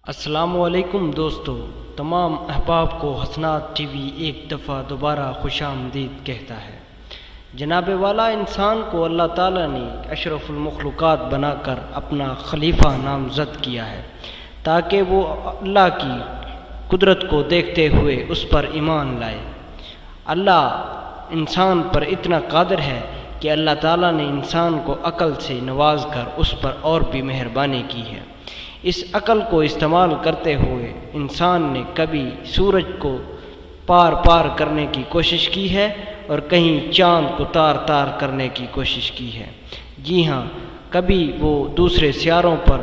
السلام علیکم دوستو، تمام احباب کو حسنات ٹی وی ایک دفعہ دوبارہ خوش آمدید کہتا ہے۔ جناب والا انسان کو اللہ تعالیٰ نے اشرف المخلوقات بنا کر اپنا خلیفہ نامزد کیا ہے تاکہ وہ اللہ کی قدرت کو دیکھتے ہوئے اس پر ایمان لائے۔ اللہ انسان پر اتنا قادر ہے کہ اللہ تعالیٰ نے انسان کو عقل سے نواز کر اس پر اور بھی مہربانی کی ہے۔ اس عقل کو استعمال کرتے ہوئے انسان نے کبھی سورج کو پار کرنے کی کوشش کی ہے اور کہیں چاند کو تار کرنے کی کوشش کی ہے۔ جی ہاں، کبھی وہ دوسرے سیاروں پر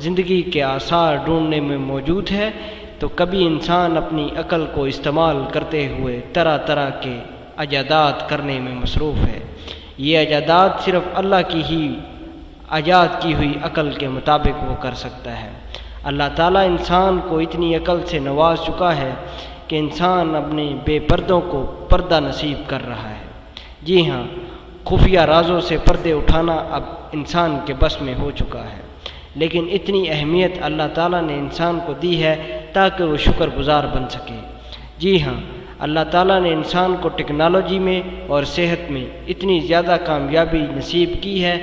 زندگی کے آثار ڈھونڈنے میں موجود ہے تو کبھی انسان اپنی عقل کو استعمال کرتے ہوئے طرح طرح کے ایجادات کرنے میں مصروف ہے۔ یہ ایجادات صرف اللہ کی ہی ایجاد کی ہوئی عقل کے مطابق وہ کر سکتا ہے۔ اللہ تعالیٰ انسان کو اتنی عقل سے نواز چکا ہے کہ انسان اپنے بے پردوں کو پردہ نصیب کر رہا ہے۔ جی ہاں، خفیہ رازوں سے پردے اٹھانا اب انسان کے بس میں ہو چکا ہے، لیکن اتنی اہمیت اللہ تعالیٰ نے انسان کو دی ہے تاکہ وہ شکر گزار بن سکے۔ جی ہاں، اللہ تعالیٰ نے انسان کو ٹیکنالوجی میں اور صحت میں اتنی زیادہ کامیابی نصیب کی ہے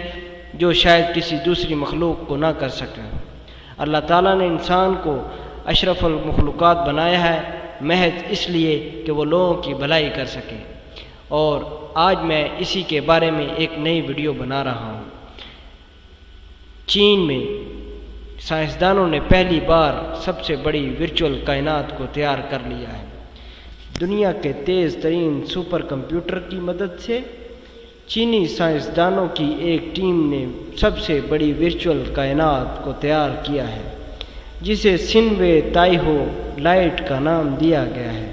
جو شاید کسی دوسری مخلوق کو نہ کر سکے۔ اللہ تعالیٰ نے انسان کو اشرف المخلوقات بنایا ہے محض اس لیے کہ وہ لوگوں کی بھلائی کر سکے، اور آج میں اسی کے بارے میں ایک نئی ویڈیو بنا رہا ہوں۔ چین میں سائنسدانوں نے پہلی بار سب سے بڑی ورچوئل کائنات کو تیار کر لیا ہے۔ دنیا کے تیز ترین سپر کمپیوٹر کی مدد سے چینی سائنسدانوں کی ایک ٹیم نے سب سے بڑی ورچوئل کائنات کو تیار کیا ہے، جسے سنوے تائیہو لائٹ کا نام دیا گیا ہے۔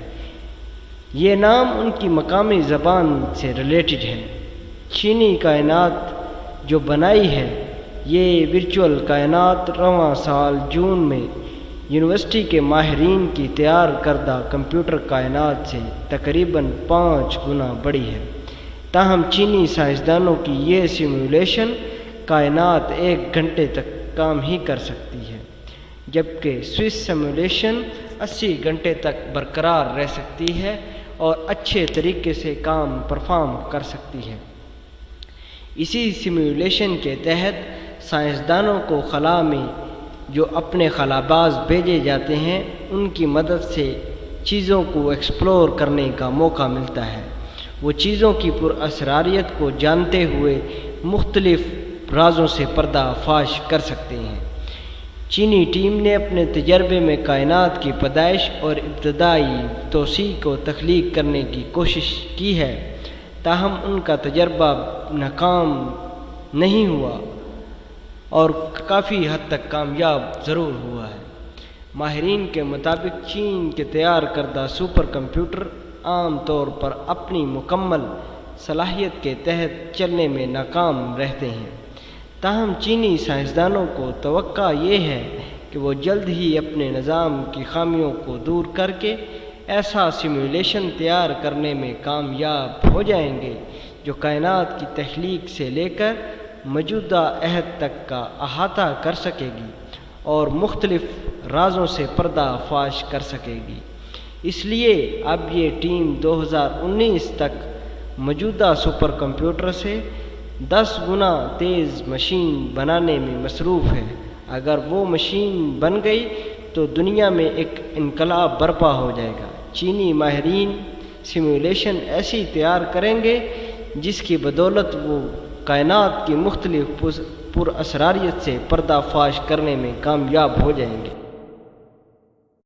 یہ نام ان کی مقامی زبان سے ریلیٹڈ ہے۔ چینی کائنات جو بنائی ہے، یہ ورچوئل کائنات رواں سال جون میں یونیورسٹی کے ماہرین کی تیار کردہ کمپیوٹر کائنات سے تقریباً 5 گنا بڑی ہے۔ تاہم چینی سائنسدانوں کی یہ سیمولیشن کائنات 1 گھنٹے تک کام ہی کر سکتی ہے، جبکہ سوئس سیمولیشن 80 گھنٹے تک برقرار رہ سکتی ہے اور اچھے طریقے سے کام پرفارم کر سکتی ہے۔ اسی سیمولیشن کے تحت سائنسدانوں کو خلا میں جو اپنے خلاباز بھیجے جاتے ہیں ان کی مدد سے چیزوں کو ایکسپلور کرنے کا موقع ملتا ہے۔ وہ چیزوں کی پراسراریت کو جانتے ہوئے مختلف رازوں سے پردہ فاش کر سکتے ہیں۔ چینی ٹیم نے اپنے تجربے میں کائنات کی پیدائش اور ابتدائی توسیع کو تخلیق کرنے کی کوشش کی ہے، تاہم ان کا تجربہ ناکام نہیں ہوا اور کافی حد تک کامیاب ضرور ہوا ہے۔ ماہرین کے مطابق چین کے تیار کردہ سپر کمپیوٹر عام طور پر اپنی مکمل صلاحیت کے تحت چلنے میں ناکام رہتے ہیں، تاہم چینی سائنسدانوں کو توقع یہ ہے کہ وہ جلد ہی اپنے نظام کی خامیوں کو دور کر کے ایسا سیمولیشن تیار کرنے میں کامیاب ہو جائیں گے جو کائنات کی تخلیق سے لے کر موجودہ عہد تک کا احاطہ کر سکے گی اور مختلف رازوں سے پردہ فاش کر سکے گی۔ اس لیے اب یہ ٹیم 2019 تک موجودہ سپر کمپیوٹر سے 10 گنا تیز مشین بنانے میں مصروف ہے۔ اگر وہ مشین بن گئی تو دنیا میں ایک انقلاب برپا ہو جائے گا۔ چینی ماہرین سیمولیشن ایسی تیار کریں گے جس کی بدولت وہ کائنات کی مختلف پراسراریت سے پردہ فاش کرنے میں کامیاب ہو جائیں گے۔